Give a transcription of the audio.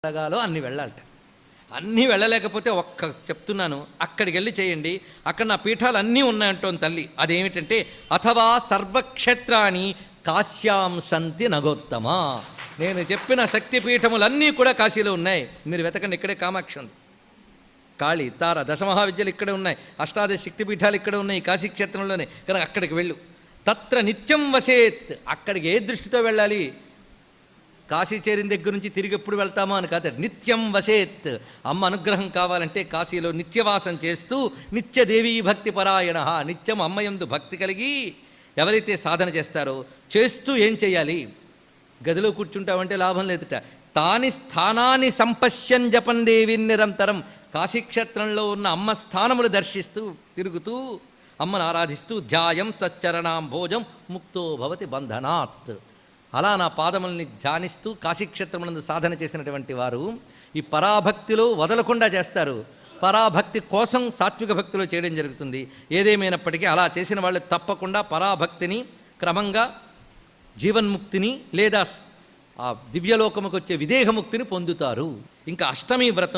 వెళ్ళగాలో అన్ని వెళ్ళాలట. అన్నీ వెళ్ళలేకపోతే ఒక్క చెప్తున్నాను, అక్కడికి వెళ్ళి చేయండి. అక్కడ నా పీఠాలు అన్నీ ఉన్నాయంటోంది తల్లి. అదేమిటంటే అథవా సర్వక్షేత్రాన్ని కాశ్యాం సంతి నగోత్తమ. నేను చెప్పిన శక్తిపీఠములన్నీ కూడా కాశీలో ఉన్నాయి. మీరు వెతకండి, ఇక్కడే కామాక్షి ఉంది, కాళీ, తార, దశమహావిద్యలు ఇక్కడే ఉన్నాయి, అష్టాదశ శక్తిపీఠాలు ఇక్కడ ఉన్నాయి కాశీక్షేత్రంలోనే. కనుక అక్కడికి వెళ్ళు. తత్ర నిత్యం వసేత్. అక్కడికి ఏ దృష్టితో వెళ్ళాలి? కాశీ చేరిన దగ్గర నుంచి తిరిగి ఎప్పుడు వెళ్తామో అని కాదు, నిత్యం వసేత్. అమ్మ అనుగ్రహం కావాలంటే కాశీలో నిత్యవాసం చేస్తూ నిత్యదేవీ భక్తి పరాయణ, నిత్యం అమ్మయందు భక్తి కలిగి ఎవరైతే సాధన చేస్తారో, చేస్తూ ఏం చేయాలి? గదిలో కూర్చుంటామంటే లాభం లేదుట. తాని స్థానాన్ని సంపశ్యన్ జపం దేవి నిరంతరం. కాశీక్షేత్రంలో ఉన్న అమ్మ స్థానములు దర్శిస్తూ తిరుగుతూ అమ్మను ఆరాధిస్తూ ధ్యాయం తచ్చరణాం భోజం ముక్తో భవతి బంధనాత్. అలా నా పాదముల్ని ధ్యానిస్తూ కాశీక్షేత్రమునందు సాధన చేసినటువంటి వారు ఈ పరాభక్తిలో వదలకుండా చేస్తారు. పరాభక్తి కోసం సాత్విక భక్తిలో చేయడం జరుగుతుంది. ఏదేమైనప్పటికీ అలా చేసిన వాళ్ళు తప్పకుండా పరాభక్తిని, క్రమంగా జీవన్ముక్తిని లేదా ఆ దివ్యలోకముకు వచ్చే విదేహముక్తిని పొందుతారు. ఇంకా అష్టమి వ్రతం